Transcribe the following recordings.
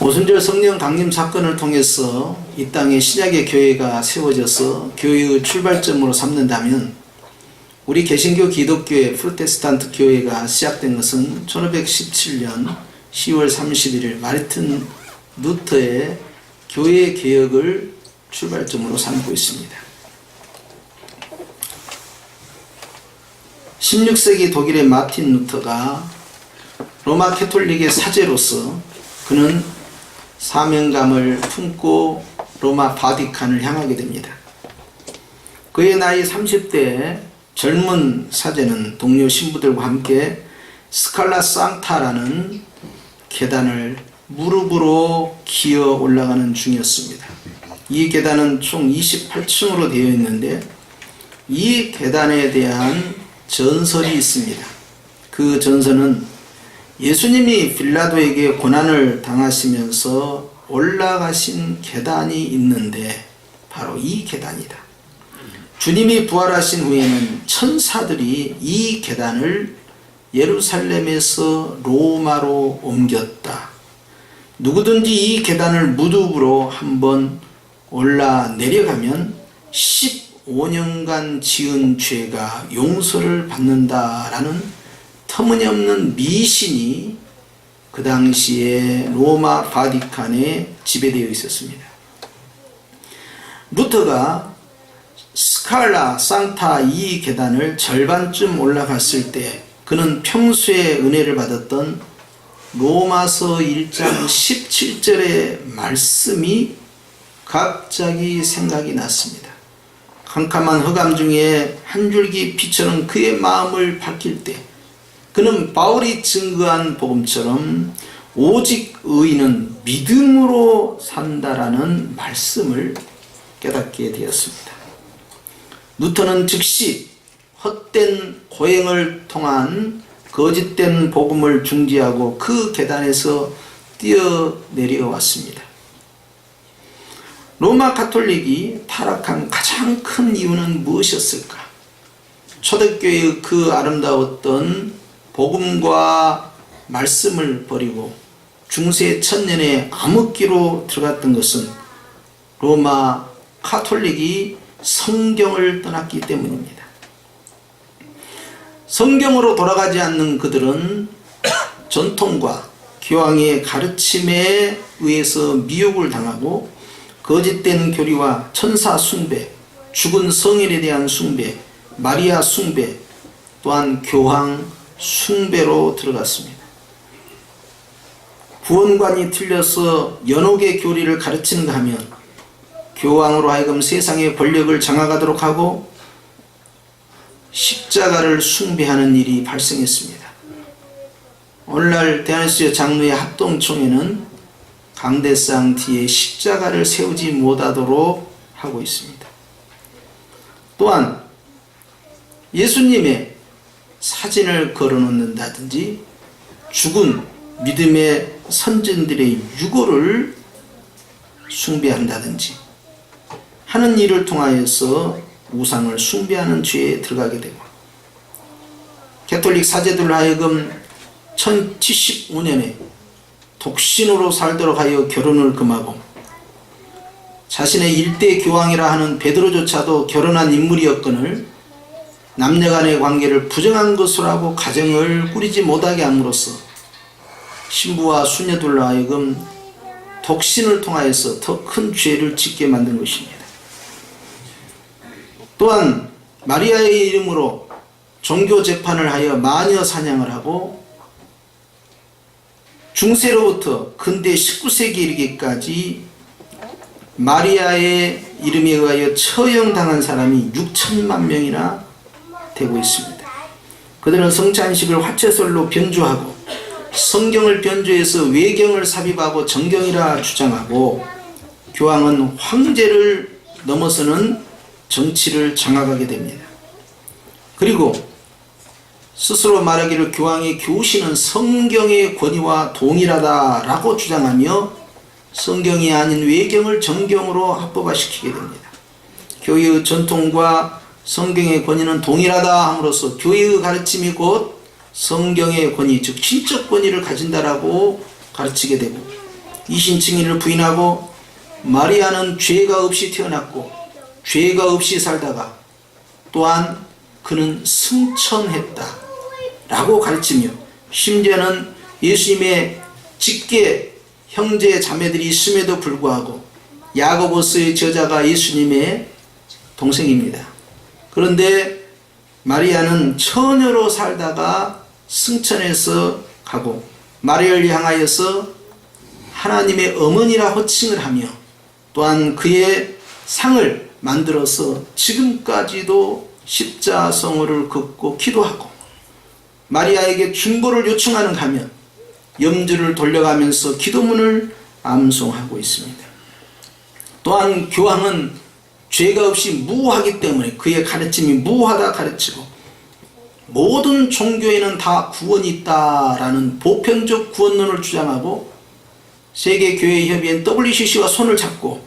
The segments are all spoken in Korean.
오순절 성령 강림 사건을 통해서 이 땅에 신약의 교회가 세워져서 교회의 출발점으로 삼는다면 우리 개신교 기독교회 프로테스탄트 교회가 시작된 것은 1517년 10월 31일 마르틴 루터의 교회 개혁을 출발점으로 삼고 있습니다. 16세기 독일의 마틴 루터가 로마 캐톨릭의 사제로서 그는 사명감을 품고 로마 바티칸을 향하게 됩니다. 그의 나이 30대에 젊은 사제는 동료 신부들과 함께 스칼라 상타라는 계단을 무릎으로 기어 올라가는 중이었습니다. 이 계단은 총 28층으로 되어 있는데 이 계단에 대한 전설이 있습니다. 그 전설은 예수님이 빌라도에게 고난을 당하시면서 올라가신 계단이 있는데 바로 이 계단이다. 주님이 부활하신 후에는 천사들이 이 계단을 예루살렘에서 로마로 옮겼다. 누구든지 이 계단을 무릎으로 한번 올라 내려가면 15년간 지은 죄가 용서를 받는다라는 터무니없는 미신이 그 당시에 로마 바티칸에 지배되어 있었습니다. 루터가 스칼라 상타 이 계단을 절반쯤 올라갔을 때 그는 평소에 은혜를 받았던 로마서 1장 17절의 말씀이 갑자기 생각이 났습니다. 캄캄한 흑암 중에 한 줄기 빛처럼 그의 마음을 밝힐 때 그는 바울이 증거한 복음처럼 오직 의인은 믿음으로 산다라는 말씀을 깨닫게 되었습니다. 루터는 즉시 헛된 고행을 통한 거짓된 복음을 중지하고 그 계단에서 뛰어내려왔습니다. 로마 가톨릭이 타락한 가장 큰 이유는 무엇이었을까? 초대교회의 그 아름다웠던 복음과 말씀을 버리고 중세 천년의 암흑기로 들어갔던 것은 로마 가톨릭이 성경을 떠났기 때문입니다. 성경으로 돌아가지 않는 그들은 전통과 교황의 가르침에 의해서 미혹을 당하고 거짓된 교리와 천사 숭배, 죽은 성인에 대한 숭배, 마리아 숭배, 또한 교황 숭배로 들어갔습니다. 구원관이 틀려서 연옥의 교리를 가르치는가 하면 교황으로 하여금 세상의 권력을 장악하도록 하고 십자가를 숭배하는 일이 발생했습니다. 오늘날 대한수요 장로의 합동총회는 강대상 뒤에 십자가를 세우지 못하도록 하고 있습니다. 또한 예수님의 사진을 걸어놓는다든지 죽은 믿음의 선진들의 유고를 숭배한다든지 하는 일을 통하여서 우상을 숭배하는 죄에 들어가게 되고 가톨릭 사제들로 하여금 1075년에 독신으로 살도록 하여 결혼을 금하고 자신의 일대 교황이라 하는 베드로조차도 결혼한 인물이었거늘 남녀간의 관계를 부정한 것으로 하고 가정을 꾸리지 못하게 함으로써 신부와 수녀들로 하여금 독신을 통하여서 더 큰 죄를 짓게 만든 것입니다. 또한 마리아의 이름으로 종교 재판을 하여 마녀 사냥을 하고 중세로부터 근대 19세기에 이르기까지 마리아의 이름에 의하여 처형당한 사람이 6천만 명이나 되고 있습니다. 그들은 성찬식을 화채설로 변주하고 성경을 변주해서 외경을 삽입하고 정경이라 주장하고 교황은 황제를 넘어서는 정치를 장악하게 됩니다. 그리고 스스로 말하기를 교황의 교시는 성경의 권위와 동일하다라고 주장하며 성경이 아닌 외경을 정경으로 합법화시키게 됩니다. 교회의 전통과 성경의 권위는 동일하다 함으로써 교회의 가르침이 곧 성경의 권위, 즉 신적 권위를 가진다라고 가르치게 되고 이신 증인을 부인하고 마리아는 죄가 없이 태어났고 죄가 없이 살다가 또한 그는 승천했다 라고 가르치며, 심지어는 예수님의 직계 형제 자매들이 있음에도 불구하고 야고보서의 저자가 예수님의 동생입니다. 그런데 마리아는 처녀로 살다가 승천해서 가고 마리아를 향하여서 하나님의 어머니라 호칭을 하며 또한 그의 상을 만들어서 지금까지도 십자성어를 긋고 기도하고 마리아에게 중보를 요청하는 가면 염주를 돌려가면서 기도문을 암송하고 있습니다. 또한 교황은 죄가 없이 무하기 때문에 그의 가르침이 무하다 가르치고 모든 종교에는 다 구원이 있다라는 보편적 구원론을 주장하고 세계교회협의회 WCC와 손을 잡고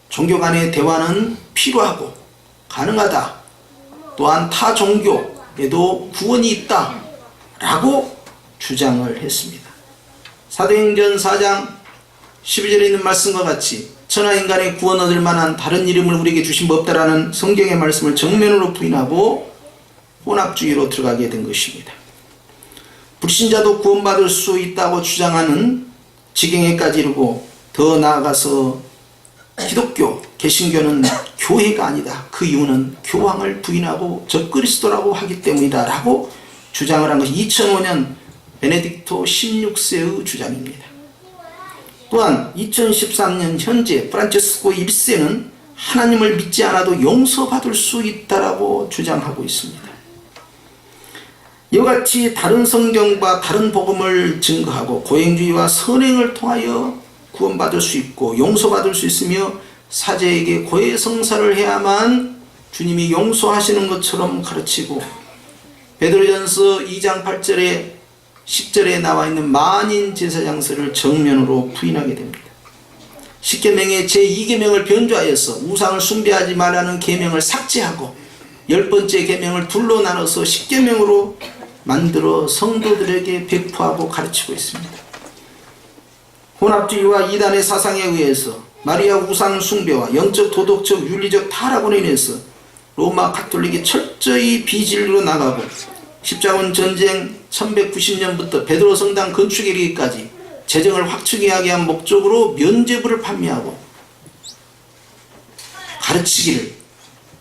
종교 간의 대화는 필요하고 가능하다, 또한 타 종교에도 구원이 있다 라고 주장을 했습니다. 사도행전 4장 12절에 있는 말씀과 같이 천하인간의 구원 얻을 만한 다른 이름을 우리에게 주신 법 없다라는 성경의 말씀을 정면으로 부인하고 혼합주의로 들어가게 된 것입니다. 불신자도 구원받을 수 있다고 주장하는 지경에까지 이르고, 더 나아가서 기독교, 개신교는 교회가 아니다, 그 이유는 교황을 부인하고 적그리스도라고 하기 때문이다 라고 주장을 한 것이 2005년 베네딕토 16세의 주장입니다. 또한 2013년 현재 프란체스코 1세는 하나님을 믿지 않아도 용서받을 수 있다라고 주장하고 있습니다. 이와 같이 다른 성경과 다른 복음을 증거하고 고행주의와 선행을 통하여 구원받을 수 있고 용서받을 수 있으며 사제에게 고해성사를 해야만 주님이 용서하시는 것처럼 가르치고, 베드로전서 2장 8절에 10절에 나와 있는 만인 제사장서를 정면으로 부인하게 됩니다. 십계명의 제2계명을 변조하여서 우상을 숭배하지 말라는 계명을 삭제하고 10번째 계명을 둘로 나눠서 10계명으로 만들어 성도들에게 배포하고 가르치고 있습니다. 혼합주의와 이단의 사상에 의해서 마리아 우상 숭배와 영적, 도덕적, 윤리적 타락으로 인해서 로마 가톨릭이 철저히 비진리로 나가고 십자군 전쟁 1190년부터 베드로 성당 건축에 이르기까지 재정을 확충하게 한 목적으로 면죄부를 판매하고 가르치기를,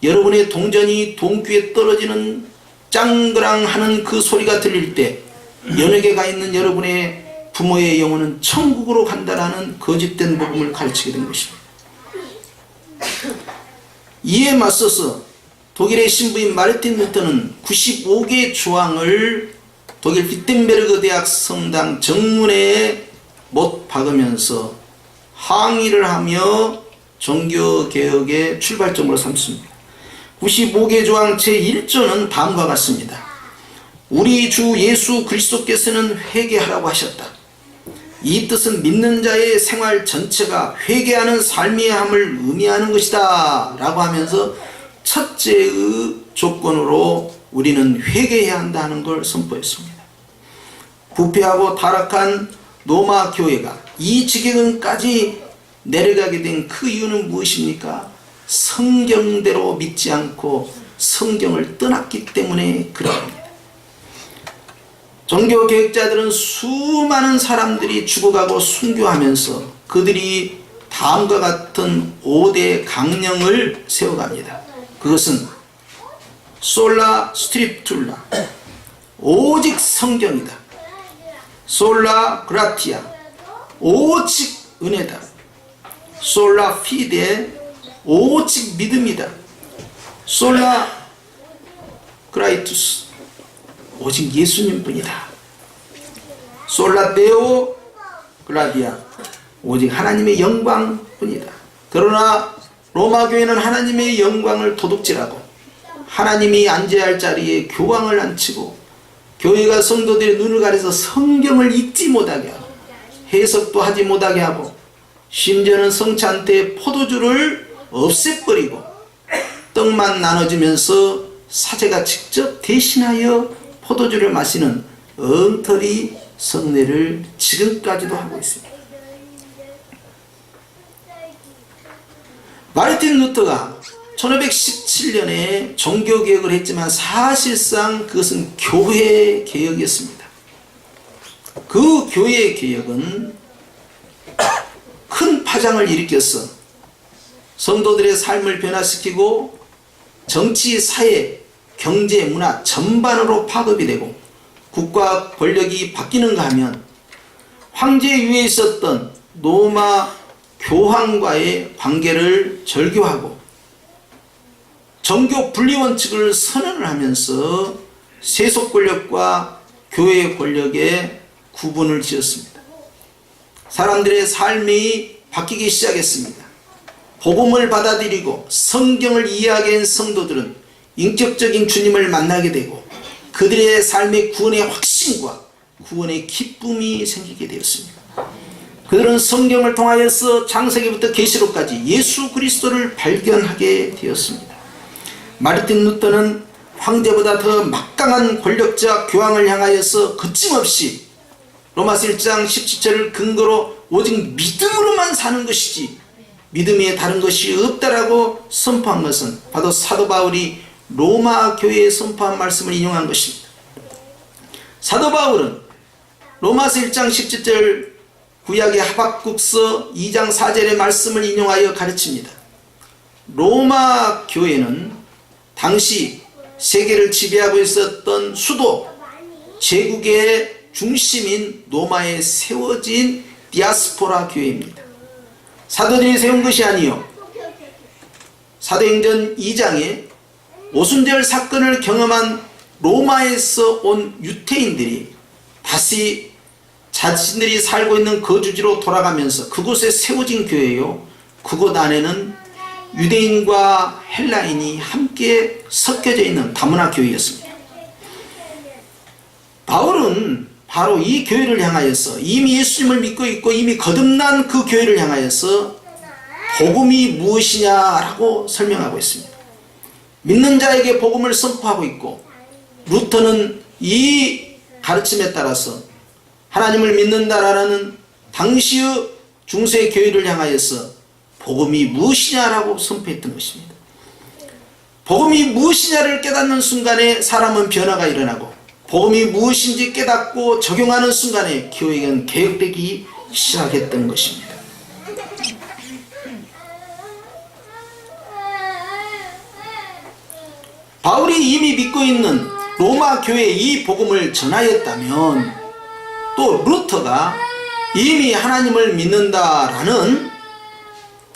여러분의 동전이 동귀에 떨어지는 짱그랑 하는 그 소리가 들릴 때 연예계 가 있는 여러분의 부모의 영혼은 천국으로 간다라는 거짓된 복음을 가르치게 된 것입니다. 이에 맞서서 독일의 신부인 마르틴 루터는 95개의 조항을 독일 비텐베르그 대학 성당 정문에 못 박으면서 항의를 하며 종교개혁의 출발점으로 삼습니다. 95개 조항 제1조는 다음과 같습니다. 우리 주 예수 그리스도께서는 회개하라고 하셨다. 이 뜻은 믿는 자의 생활 전체가 회개하는 삶의 함을 의미하는 것이다 라고 하면서 첫째의 조건으로 우리는 회개해야 한다는 걸 선포했습니다. 부패하고 타락한 로마 교회가 이 지경까지 내려가게 된 그 이유는 무엇입니까? 성경대로 믿지 않고 성경을 떠났기 때문에 그럽니다. 종교개혁자들은 수많은 사람들이 죽어가고 순교하면서 그들이 다음과 같은 5대 강령을 세워갑니다. 그것은 솔라 스트립툴라, 오직 성경이다. 솔라 그라티아, 오직 은혜다. 솔라 피데, 오직 믿음이다. 솔라 그라이투스, 오직 예수님뿐이다. 솔라 데오 글라디아, 오직 하나님의 영광뿐이다. 그러나 로마 교회는 하나님의 영광을 도둑질하고 하나님이 앉아야 할 자리에 교황을 앉히고 교회가 성도들의 눈을 가려서 성경을 읽지 못하게 하고 해석도 하지 못하게 하고 심지어는 성찬 때 포도주를 없애버리고 떡만 나눠주면서 사제가 직접 대신하여 포도주를 마시는 엉터리 성례를 지금까지도 하고 있습니다. 마르틴 루터가 1517년에 종교개혁을 했지만 사실상 그것은 교회 개혁이었습니다. 그 교회 개혁은 큰 파장을 일으켰어. 성도들의 삶을 변화시키고 정치, 사회, 경제, 문화 전반으로 파급이 되고 국가 권력이 바뀌는가 하면 황제 위에 있었던 로마 교황과의 관계를 절교하고 정교 분리 원칙을 선언을 하면서 세속 권력과 교회 권력의 구분을 지었습니다. 사람들의 삶이 바뀌기 시작했습니다. 복음을 받아들이고 성경을 이해하게 된 성도들은 인격적인 주님을 만나게 되고 그들의 삶의 구원의 확신과 구원의 기쁨이 생기게 되었습니다. 그들은 성경을 통하여서 창세기부터 계시록까지 예수 그리스도를 발견하게 되었습니다. 마르틴 루터는 황제보다 더 막강한 권력자 교황을 향하여서 거침없이 로마서 1장 17절을 근거로 오직 믿음으로만 사는 것이지 믿음에 다른 것이 없다라고 선포한 것은 바로 사도 바울이 로마 교회에 선포한 말씀을 인용한 것입니다. 사도 바울은 로마서 1장 17절 구약의 하박국서 2장 4절의 말씀을 인용하여 가르칩니다. 로마 교회는 당시 세계를 지배하고 있었던 수도 제국의 중심인 로마에 세워진 디아스포라 교회입니다. 사도들이 세운 것이 아니요 사도행전 2장에 오순절 사건을 경험한 로마에서 온 유태인들이 다시 자신들이 살고 있는 거주지로 돌아가면서 그곳에 세워진 교회요, 그곳 안에는 유대인과 헬라인이 함께 섞여져 있는 다문화 교회였습니다. 바울은 바로 이 교회를 향하여서 이미 예수님을 믿고 있고 이미 거듭난 그 교회를 향하여서 복음이 무엇이냐라고 설명하고 있습니다. 믿는 자에게 복음을 선포하고 있고, 루터는 이 가르침에 따라서 하나님을 믿는다라는 당시의 중세 교회를 향하여서 복음이 무엇이냐라고 선포했던 것입니다. 복음이 무엇이냐를 깨닫는 순간에 사람은 변화가 일어나고, 복음이 무엇인지 깨닫고 적용하는 순간에 교회는 개혁되기 시작했던 것입니다. 바울이 이미 믿고 있는 로마 교회에 이 복음을 전하였다면, 또 루터가 이미 하나님을 믿는다라는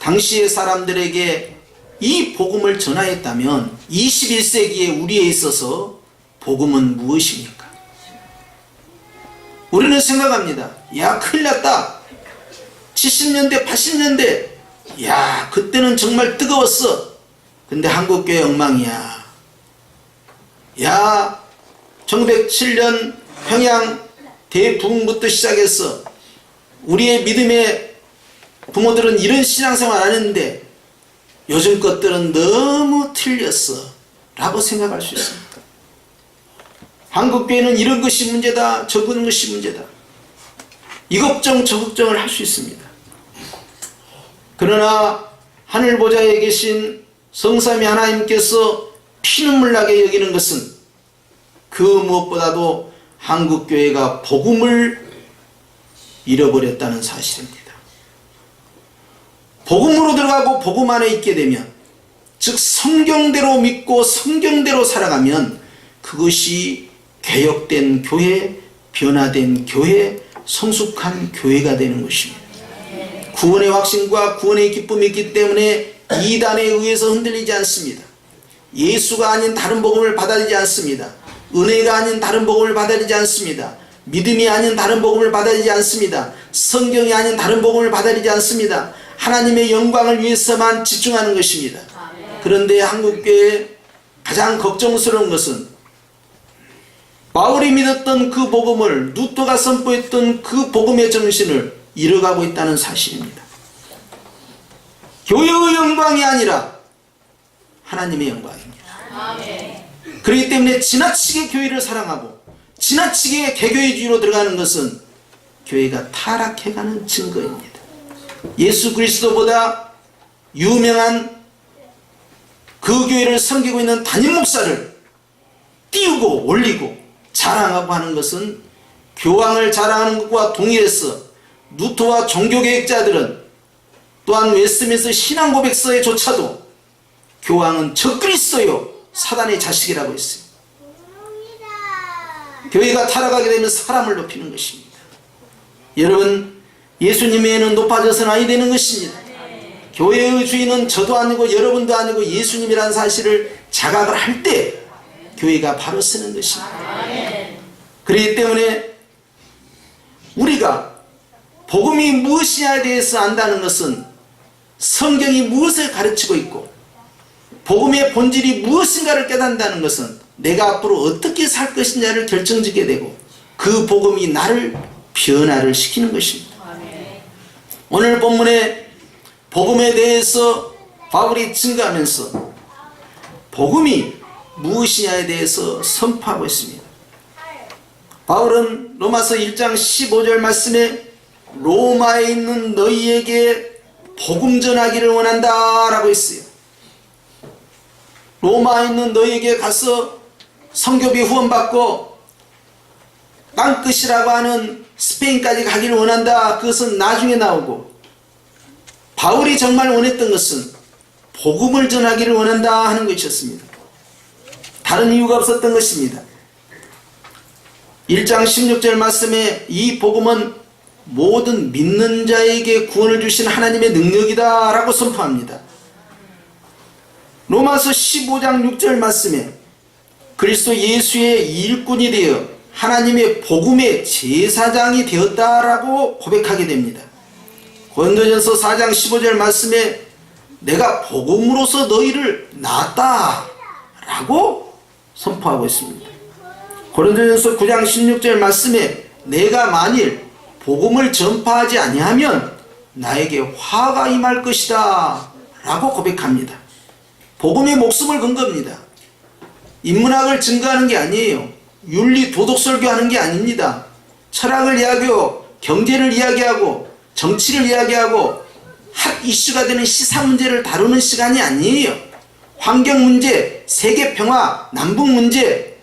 당시의 사람들에게 이 복음을 전하였다면 21세기의 우리에 있어서 복음은 무엇입니까? 우리는 생각합니다. 야, 큰일 났다. 70년대 80년대 야, 그때는 정말 뜨거웠어. 근데 한국교회 엉망이야. 야, 1907년 평양 대부흥부터 시작해서 우리의 믿음의 부모들은 이런 신앙생활 안 했는데 요즘 것들은 너무 틀렸어 라고 생각할 수 있습니다. 한국교회는 이런 것이 문제다, 저런 것이 문제다, 이 걱정 저 걱정을 할 수 있습니다. 그러나 하늘보좌에 계신 성삼위 하나님께서 피눈물 나게 여기는 것은 그 무엇보다도 한국교회가 복음을 잃어버렸다는 사실입니다. 복음으로 들어가고 복음 안에 있게 되면, 즉 성경대로 믿고 성경대로 살아가면 그것이 개혁된 교회, 변화된 교회, 성숙한 교회가 되는 것입니다. 구원의 확신과 구원의 기쁨이 있기 때문에 이단에 의해서 흔들리지 않습니다. 예수가 아닌 다른 복음을 받아들이지 않습니다. 은혜가 아닌 다른 복음을 받아들이지 않습니다. 믿음이 아닌 다른 복음을 받아들이지 않습니다. 성경이 아닌 다른 복음을 받아들이지 않습니다. 하나님의 영광을 위해서만 집중하는 것입니다. 그런데 한국교회의 가장 걱정스러운 것은 바울이 믿었던 그 복음을, 루터가 선포했던 그 복음의 정신을 잃어가고 있다는 사실입니다. 교회의 영광이 아니라 하나님의 영광입니다. 그렇기 때문에 지나치게 교회를 사랑하고 지나치게 개교회주의로 들어가는 것은 교회가 타락해가는 증거입니다. 예수 그리스도보다 유명한 그 교회를 섬기고 있는 담임 목사를 띄우고 올리고 자랑하고 하는 것은 교황을 자랑하는 것과 동일해서 루터와 종교개혁자들은 또한 웨스트민스터 신앙고백서에조차도 교황은 적그리스도요 사단의 자식이라고 했어요. 교회가 타락하게 되면 사람을 높이는 것입니다. 여러분, 예수님 외에는 높아져서는 아니 되는 것입니다. 교회의 주인은 저도 아니고 여러분도 아니고 예수님이라는 사실을 자각을 할 때 교회가 바로 서는 것입니다. 그렇기 때문에 우리가 복음이 무엇이냐에 대해서 안다는 것은 성경이 무엇을 가르치고 있고 복음의 본질이 무엇인가를 깨닫는다는 것은 내가 앞으로 어떻게 살 것이냐를 결정짓게 되고 그 복음이 나를 변화를 시키는 것입니다. 오늘 본문에 복음에 대해서 바울이 증거하면서 복음이 무엇이냐에 대해서 선포하고 있습니다. 바울은 로마서 1장 15절 말씀에 로마에 있는 너희에게 복음 전하기를 원한다 라고 했어요. 로마에 있는 너희에게 가서 선교비 후원받고 땅끝이라고 하는 스페인까지 가기를 원한다. 그것은 나중에 나오고 바울이 정말 원했던 것은 복음을 전하기를 원한다 하는 것이었습니다. 다른 이유가 없었던 것입니다. 1장 16절 말씀에 이 복음은 모든 믿는 자에게 구원을 주신 하나님의 능력이다 라고 선포합니다. 로마서 15장 6절 말씀에 그리스도 예수의 일꾼이 되어 하나님의 복음의 제사장이 되었다라고 고백하게 됩니다. 고린도전서 4장 15절 말씀에 내가 복음으로서 너희를 낳았다 라고 선포하고 있습니다. 고린도전서 9장 16절 말씀에 내가 만일 복음을 전파하지 아니하면 나에게 화가 임할 것이다 라고 고백합니다. 복음에 목숨을 건 겁니다. 인문학을 증거하는 게 아니에요. 윤리 도덕 설교하는 게 아닙니다. 철학을 이야기하고 경제를 이야기하고 정치를 이야기하고 핫 이슈가 되는 시사 문제를 다루는 시간이 아니에요. 환경 문제, 세계 평화, 남북 문제,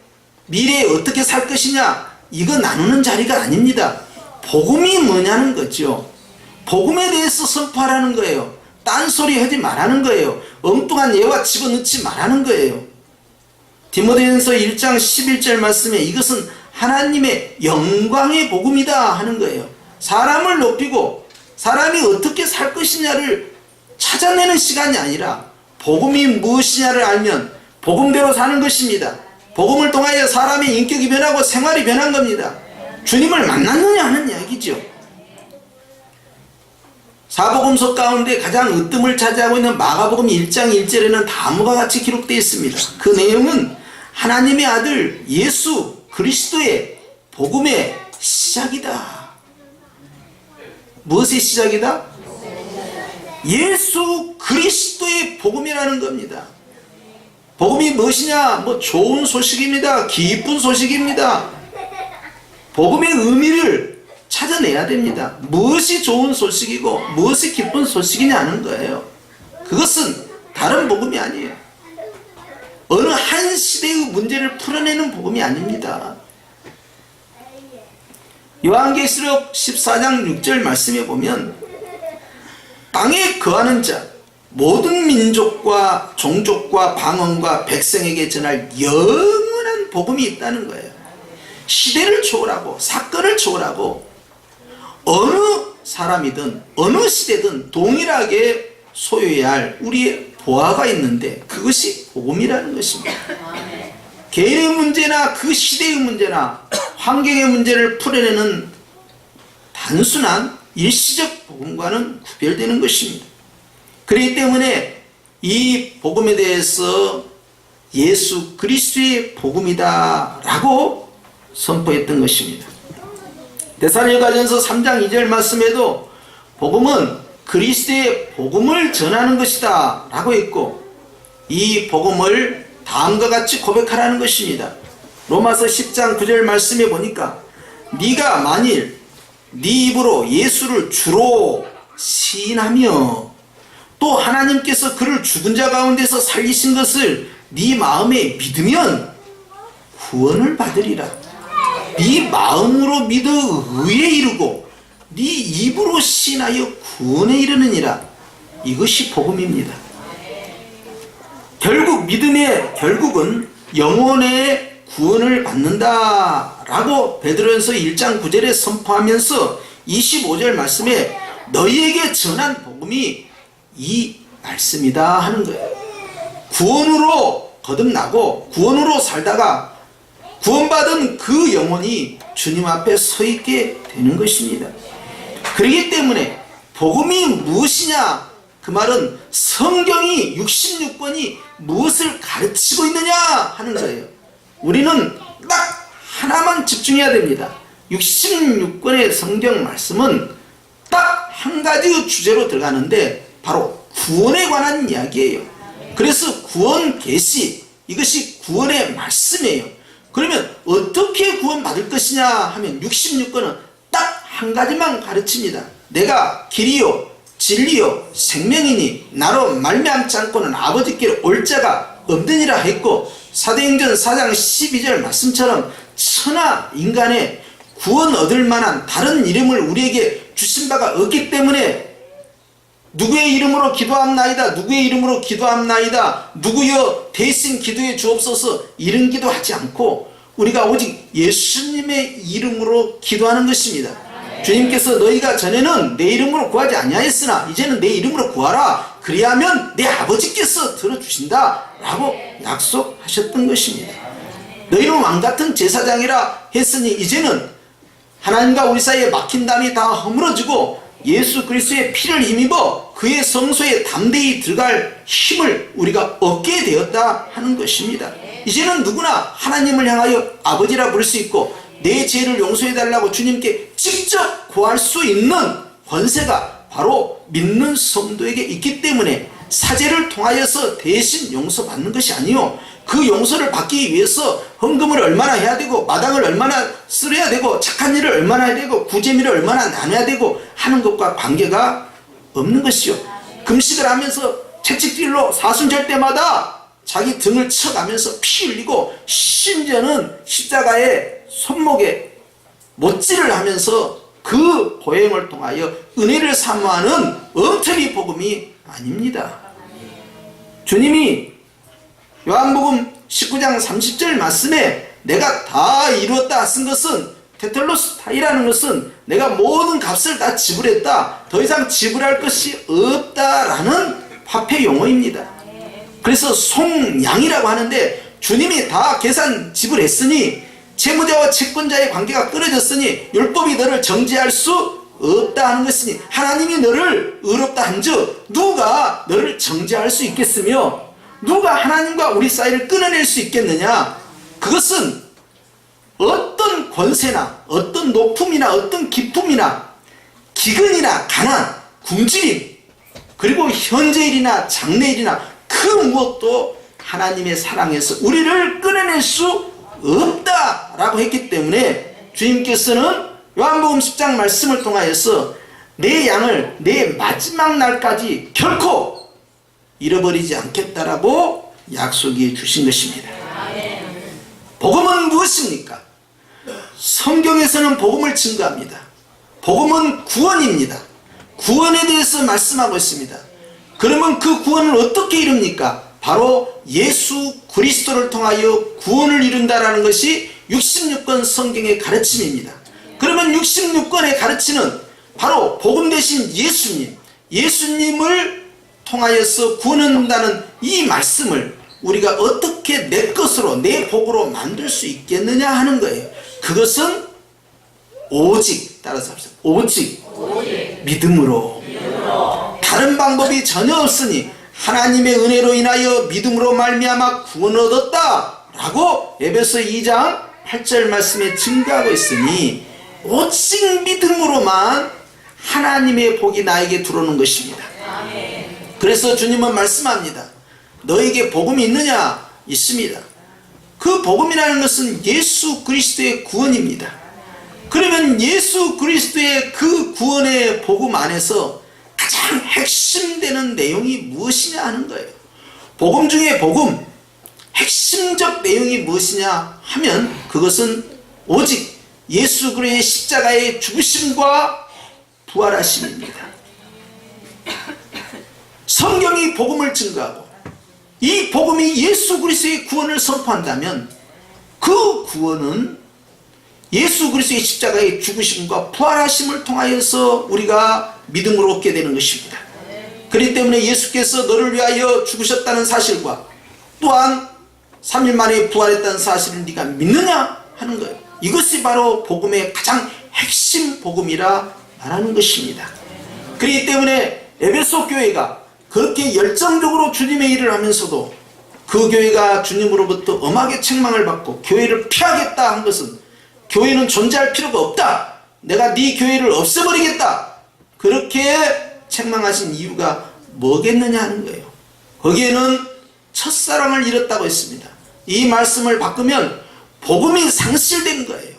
미래에 어떻게 살 것이냐 이거 나누는 자리가 아닙니다. 복음이 뭐냐는 거죠. 복음에 대해서 선포하라는 거예요. 딴소리 하지 말라는 거예요. 엉뚱한 예와 집어넣지 말라는 거예요. 디모데전서 1장 11절 말씀에 이것은 하나님의 영광의 복음이다 하는 거예요. 사람을 높이고 사람이 어떻게 살 것이냐를 찾아내는 시간이 아니라 복음이 무엇이냐를 알면 복음대로 사는 것입니다. 복음을 통하여 사람의 인격이 변하고 생활이 변한 겁니다. 주님을 만났느냐 하는 이야기죠. 사복음서 가운데 가장 으뜸을 차지하고 있는 마가복음 1장 1절에는 다음과 같이 기록되어 있습니다. 그 내용은 하나님의 아들 예수 그리스도의 복음의 시작이다. 무엇의 시작이다? 예수 그리스도의 복음이라는 겁니다. 복음이 무엇이냐? 뭐 좋은 소식입니다. 기쁜 소식입니다. 복음의 의미를 찾아내야 됩니다. 무엇이 좋은 소식이고 무엇이 기쁜 소식이냐는 거예요. 그것은 다른 복음이 아니에요. 어느 한 시대의 문제를 풀어내는 복음이 아닙니다. 요한계시록 14장 6절 말씀에 보면 땅에 거하는 자 모든 민족과 종족과 방언과 백성에게 전할 영원한 복음이 있다는 거예요. 시대를 초월하고 사건을 초월하고 어느 사람이든 어느 시대든 동일하게 소유해야 할 우리의 보화가 있는데 그것이 복음이라는 것입니다. 개인의 문제나 그 시대의 문제나 환경의 문제를 풀어내는 단순한 일시적 복음과는 구별되는 것입니다. 그렇기 때문에 이 복음에 대해서 예수 그리스도의 복음이다 라고 선포했던 것입니다. 데살로니가전서 3장 2절 말씀에도 복음은 그리스도의 복음을 전하는 것이다 라고 했고 이 복음을 다음과 같이 고백하라는 것입니다. 로마서 10장 9절 말씀에 보니까 네가 만일 네 입으로 예수를 주로 시인하며 또 또 하나님께서 그를 죽은 자 가운데서 살리신 것을 네 마음에 믿으면 구원을 받으리라. 네 마음으로 믿어 의에 이르고 네 입으로 신하여 구원에 이르느니라. 이것이 복음입니다. 결국 믿음의 결국은 영혼의 구원을 받는다라고 베드로전서 1장 9절에 선포하면서 25절 말씀에 너희에게 전한 복음이 이 말씀이다 하는 거예요. 구원으로 거듭나고 구원으로 살다가 구원받은 그 영혼이 주님 앞에 서 있게 되는 것입니다. 그렇기 때문에 복음이 무엇이냐? 그 말은 성경이 66권이 무엇을 가르치고 있느냐 하는 거예요. 우리는 딱 하나만 집중해야 됩니다. 66권의 성경 말씀은 딱 한 가지 주제로 들어가는데 바로 구원에 관한 이야기예요. 그래서 구원 계시, 이것이 구원의 말씀이에요. 그러면 어떻게 구원받을 것이냐 하면 66권은 딱 한 가지만 가르칩니다. 내가 길이요 진리요 생명이니 나로 말미암지 않고는 아버지께로 올 자가 없느니라 했고, 사도행전 4장 12절 말씀처럼 천하 인간의 구원 얻을 만한 다른 이름을 우리에게 주신 바가 없기 때문에 누구의 이름으로 기도합나이다, 누구의 이름으로 기도합나이다, 누구여 대신 기도해 주옵소서 이런 기도하지 않고 우리가 오직 예수님의 이름으로 기도하는 것입니다. 주님께서 너희가 전에는 내 이름으로 구하지 아니하였으나 이제는 내 이름으로 구하라, 그리하면 내 아버지께서 들어주신다 라고 약속하셨던 것입니다. 너희는 왕같은 제사장이라 했으니 이제는 하나님과 우리 사이에 막힌 담이 다 허물어지고 예수 그리스도의 피를 힘입어 그의 성소에 담대히 들어갈 힘을 우리가 얻게 되었다 하는 것입니다. 이제는 누구나 하나님을 향하여 아버지라 부를 수 있고 내 죄를 용서해달라고 주님께 직접 구할 수 있는 권세가 바로 믿는 성도에게 있기 때문에 사제를 통하여서 대신 용서받는 것이 아니요, 그 용서를 받기 위해서 헌금을 얼마나 해야 되고 마당을 얼마나 쓸어야 되고 착한 일을 얼마나 해야 되고 구제미를 얼마나 나눠야 되고 하는 것과 관계가 없는 것이요, 금식을 하면서 채찍질로 사순절 때마다 자기 등을 쳐가면서 피 흘리고 심지어는 십자가의 손목에 못질을 하면서 그 고행을 통하여 은혜를 사모하는 엉터리 복음이 아닙니다. 주님이 요한복음 19장 30절 말씀에 내가 다 이루었다 쓴 것은 테텔로스타이라는 것은 내가 모든 값을 다 지불했다, 더 이상 지불할 것이 없다라는 화폐 용어입니다. 그래서 송양이라고 하는데 주님이 다 계산 지불했으니 채무자와 채권자의 관계가 끊어졌으니 율법이 너를 정죄할 수 없다 하는 것이니 하나님이 너를 의롭다 한즉 누가 너를 정죄할 수 있겠으며 누가 하나님과 우리 사이를 끊어낼 수 있겠느냐? 그것은 어떤 권세나 어떤 높음이나 어떤 기쁨이나 기근이나 가난, 굶주림, 그리고 현재일이나 장래일이나 그 무엇도 하나님의 사랑에서 우리를 끊어낼 수 없다라고 했기 때문에 주님께서는 요한복음 10장 말씀을 통하여서 내 양을 내 마지막 날까지 결코 잃어버리지 않겠다라고 약속해 주신 것입니다. 복음은 무엇입니까? 성경에서는 복음을 증거합니다. 복음은 구원입니다. 구원에 대해서 말씀하고 있습니다. 그러면 그 구원을 어떻게 이룹니까? 바로 예수 그리스도를 통하여 구원을 이룬다라는 것이 66권 성경의 가르침입니다. 그러면 66권의 가르침은 바로 복음 대신 예수님을 통하여서 구원한다는 이 말씀을 우리가 어떻게 내 것으로 내 복으로 만들 수 있겠느냐 하는 거예요. 그것은 오직, 따라서 합시다. 오직 믿음으로. 다른 방법이 전혀 없으니 하나님의 은혜로 인하여 믿음으로 말미암아 구원을 얻었다 라고 에베소 2장 8절 말씀에 증거하고 있으니 오직 믿음으로만 하나님의 복이 나에게 들어오는 것입니다. 그래서 주님은 말씀합니다. 너에게 복음이 있느냐? 있습니다. 그 복음이라는 것은 예수 그리스도의 구원입니다. 그러면 예수 그리스도의 그 구원의 복음 안에서 가장 핵심되는 내용이 무엇이냐 하는 거예요. 복음 중에 복음, 핵심적 내용이 무엇이냐 하면 그것은 오직 예수 그리스도의 십자가의 죽으심과 부활하심입니다. 성경이 복음을 증거하고 이 복음이 예수 그리스도의 구원을 선포한다면 그 구원은 예수 그리스도의 십자가의 죽으심과 부활하심을 통하여서 우리가 믿음으로 얻게 되는 것입니다. 그렇기 때문에 예수께서 너를 위하여 죽으셨다는 사실과 또한 3일 만에 부활했다는 사실을 네가 믿느냐 하는 거예요. 이것이 바로 복음의 가장 핵심 복음이라 말하는 것입니다. 그렇기 때문에 에베소 교회가 그렇게 열정적으로 주님의 일을 하면서도 그 교회가 주님으로부터 엄하게 책망을 받고 교회를 피하겠다 한 것은 교회는 존재할 필요가 없다, 내가 네 교회를 없애버리겠다, 그렇게 책망하신 이유가 뭐겠느냐 하는 거예요. 거기에는 첫사랑을 잃었다고 했습니다. 이 말씀을 바꾸면 복음이 상실된 거예요.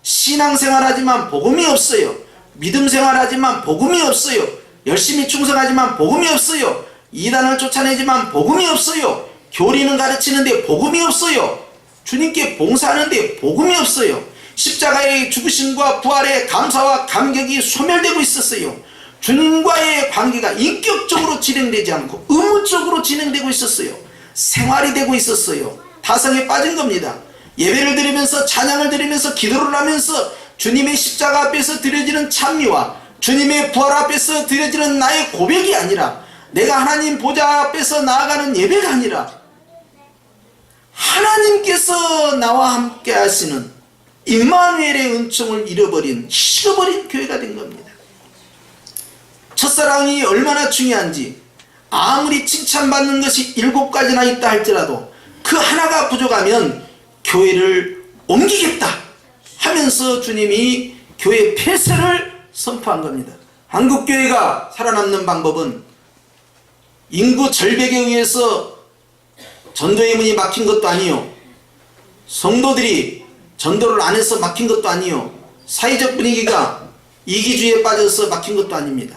신앙생활하지만 복음이 없어요. 믿음생활하지만 복음이 없어요. 열심히 충성하지만 복음이 없어요. 이단을 쫓아내지만 복음이 없어요. 교리는 가르치는데 복음이 없어요. 주님께 봉사하는데 복음이 없어요. 십자가의 죽으심과 부활의 감사와 감격이 소멸되고 있었어요. 주님과의 관계가 인격적으로 진행되지 않고 의무적으로 진행되고 있었어요. 생활이 되고 있었어요. 타성에 빠진 겁니다. 예배를 드리면서 찬양을 드리면서 기도를 하면서 주님의 십자가 앞에서 드려지는 찬미와 주님의 부활 앞에서 드려지는 나의 고백이 아니라 내가 하나님 보좌 앞에서 나아가는 예배가 아니라 하나님께서 나와 함께 하시는 임마누엘의 은총을 잃어버린 교회가 된 겁니다. 첫사랑이 얼마나 중요한지 아무리 칭찬받는 것이 7가지나 있다 할지라도 그 하나가 부족하면 교회를 옮기겠다 하면서 주님이 교회 폐쇄를 선포한 겁니다. 한국교회가 살아남는 방법은 인구 절벽에 의해서 전도의 문이 막힌 것도 아니요, 성도들이 전도를 안 해서 막힌 것도 아니요, 사회적 분위기가 이기주의에 빠져서 막힌 것도 아닙니다.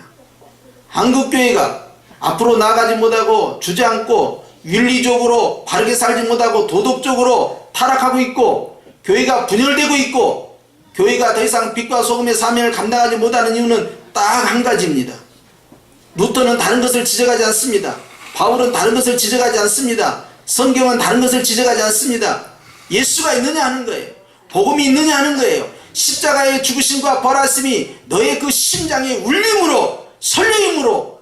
한국교회가 앞으로 나아가지 못하고 주저앉고 윤리적으로 바르게 살지 못하고 도덕적으로 타락하고 있고 교회가 분열되고 있고 교회가 더 이상 빛과 소금의 사명을 감당하지 못하는 이유는 딱 한 가지입니다. 루터는 다른 것을 지적하지 않습니다. 바울은 다른 것을 지적하지 않습니다. 성경은 다른 것을 지적하지 않습니다. 예수가 있느냐 하는 거예요. 복음이 있느냐 하는 거예요. 십자가의 죽으심과 부활하심이 너의 그 심장의 울림으로 설레임으로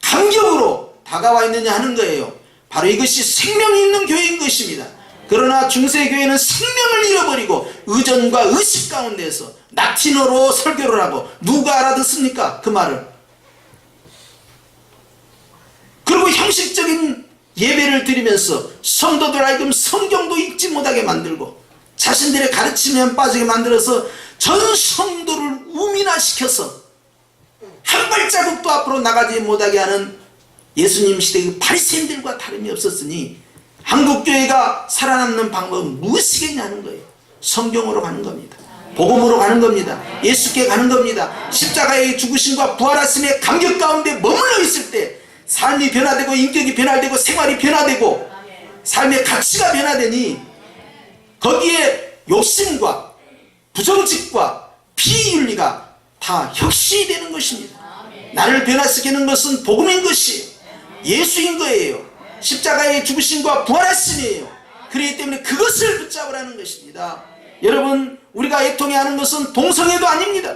감격으로 다가와 있느냐 하는 거예요. 바로 이것이 생명이 있는 교회인 것입니다. 그러나 중세교회는 생명을 잃어버리고 의전과 의식 가운데서 라틴어로 설교를 하고 누가 알아듣습니까? 그 말을. 그리고 형식적인 예배를 드리면서 성도들 하여금 성경도 읽지 못하게 만들고 자신들의 가르침에 빠지게 만들어서 전 성도를 우민화시켜서 한 발자국도 앞으로 나가지 못하게 하는 예수님 시대의 바리새인들과 다름이 없었으니 한국교회가 살아남는 방법은 무엇이겠냐는 거예요. 성경으로 가는 겁니다. 복음으로 가는 겁니다. 예수께 가는 겁니다. 십자가의 죽으심과 부활하심의 감격 가운데 머물러 있을 때 삶이 변화되고 인격이 변화되고 생활이 변화되고 삶의 가치가 변화되니 거기에 욕심과 부정직과 비윤리가 다 혁신이 되는 것입니다. 나를 변화시키는 것은 복음인 것이에요. 예수인 거예요. 십자가의 죽으심과 부활하심이에요. 그렇기 때문에 그것을 붙잡으라는 것입니다. 여러분, 우리가 애통해하는 것은 동성애도 아닙니다.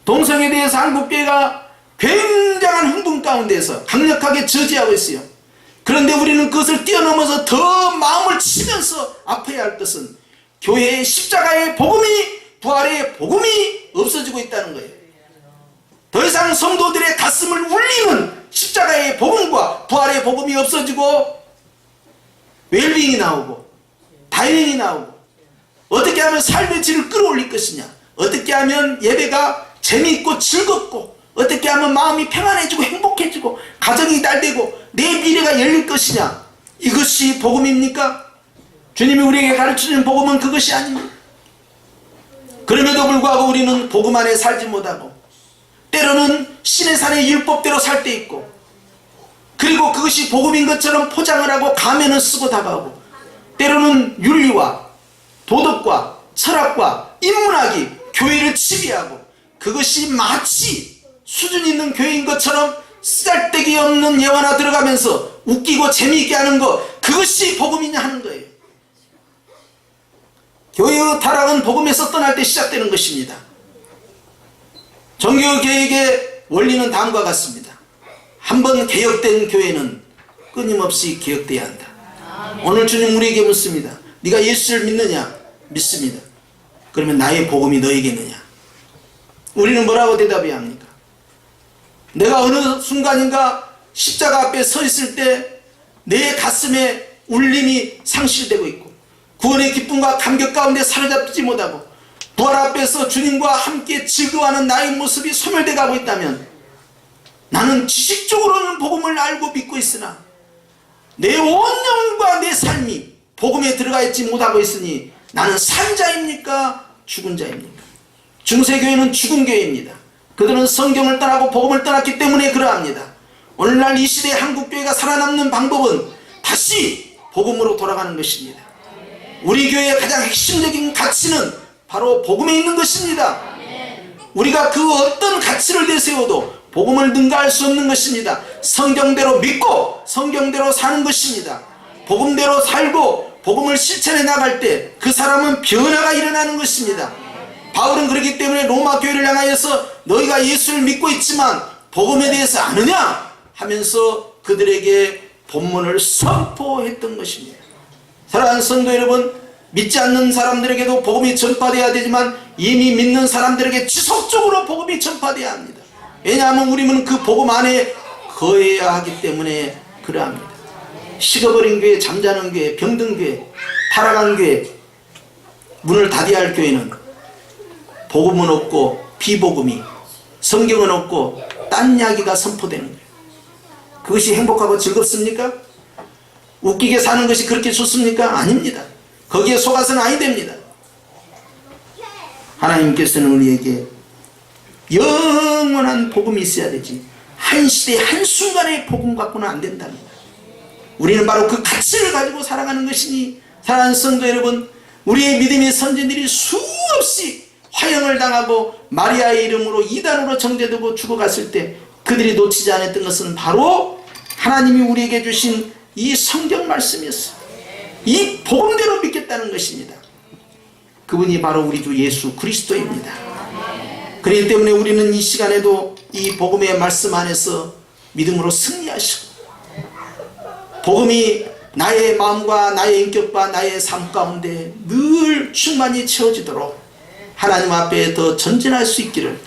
동성애에 대해서 한국교회가 굉장한 흥분 가운데서 강력하게 저지하고 있어요. 그런데 우리는 그것을 뛰어넘어서 더 마음을 치면서 아파야 할 것은 교회의 십자가의 복음이, 부활의 복음이 없어지고 있다는 거예요. 더 이상 성도들의 가슴을 울리는 십자가의 복음과 부활의 복음이 없어지고 웰빙이 나오고 다이닝이 나오고 어떻게 하면 삶의 질을 끌어올릴 것이냐, 어떻게 하면 예배가 재미있고 즐겁고 어떻게 하면 마음이 평안해지고 행복해지고 가정이 달되고 내 미래가 열릴 것이냐, 이것이 복음입니까? 주님이 우리에게 가르치는 복음은 그것이 아닙니다. 그럼에도 불구하고 우리는 복음 안에 살지 못하고 때로는 시내산의 율법대로 살 때 있고, 그리고 그것이 복음인 것처럼 포장을 하고 가면을 쓰고 다가오고, 때로는 윤리와 도덕과 철학과 인문학이 교회를 지배하고, 그것이 마치 수준 있는 교회인 것처럼 쓰잘데기 없는 예화나 들어가면서 웃기고 재미있게 하는 것, 그것이 복음이냐 하는 거예요. 교회의 타락은 복음에서 떠날 때 시작되는 것입니다. 종교개혁의 원리는 다음과 같습니다. 한번 개혁된 교회는 끊임없이 개혁돼야 한다. 오늘 주님 우리에게 묻습니다. 네가 예수를 믿느냐? 믿습니다. 그러면 나의 복음이 너에게 있느냐? 우리는 뭐라고 대답해야 합니까? 내가 어느 순간인가 십자가 앞에 서 있을 때 내 가슴에 울림이 상실되고 있고, 구원의 기쁨과 감격 가운데 사로잡지 못하고, 부활 앞에서 주님과 함께 즐거워하는 나의 모습이 소멸돼 가고 있다면, 나는 지식적으로는 복음을 알고 믿고 있으나 내 온 영과 내 삶이 복음에 들어가 있지 못하고 있으니 나는 산 자입니까? 죽은 자입니까? 중세교회는 죽은 교회입니다. 그들은 성경을 떠나고 복음을 떠났기 때문에 그러합니다. 오늘날 이 시대의 한국교회가 살아남는 방법은 다시 복음으로 돌아가는 것입니다. 우리 교회의 가장 핵심적인 가치는 바로 복음에 있는 것입니다. 우리가 그 어떤 가치를 내세워도 복음을 능가할 수 없는 것입니다. 성경대로 믿고 성경대로 사는 것입니다. 복음대로 살고 복음을 실천해 나갈 때 그 사람은 변화가 일어나는 것입니다. 바울은 그렇기 때문에 로마 교회를 향하여서 너희가 예수를 믿고 있지만 복음에 대해서 아느냐 하면서 그들에게 본문을 선포했던 것입니다. 사랑하는 성도 여러분, 믿지 않는 사람들에게도 복음이 전파되어야 되지만 이미 믿는 사람들에게 지속적으로 복음이 전파되어야 합니다. 왜냐하면 우리는 그 복음 안에 거해야 하기 때문에 그러합니다. 식어버린 교회, 잠자는 교회, 병든 교회, 타락한 교회, 문을 닫아야 할 교회는 복음은 없고 비복음이, 성경은 없고 딴 이야기가 선포되는 거예요. 그것이 행복하고 즐겁습니까? 웃기게 사는 것이 그렇게 좋습니까? 아닙니다. 거기에 속아서는 아니 됩니다. 하나님께서는 우리에게 영원한 복음이 있어야 되지, 한 시대 한순간의 복음 갖고는 안 된답니다. 우리는 바로 그 가치를 가지고 살아가는 것이니, 사랑하는 성도 여러분, 우리의 믿음의 선진들이 수없이 화형을 당하고 마리아의 이름으로 이단으로 정죄되고 죽어갔을 때 그들이 놓치지 않았던 것은 바로 하나님이 우리에게 주신 이 성경 말씀이었어요. 이 복음대로 믿겠다는 것입니다. 그분이 바로 우리 주 예수 그리스도입니다. 그렇기 때문에 우리는 이 시간에도 이 복음의 말씀 안에서 믿음으로 승리하시고, 복음이 나의 마음과 나의 인격과 나의 삶 가운데 늘 충만히 채워지도록 하나님 앞에 더 전진할 수 있기를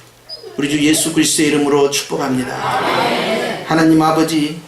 우리 주 예수 그리스도의 이름으로 축복합니다. 하나님 아버지,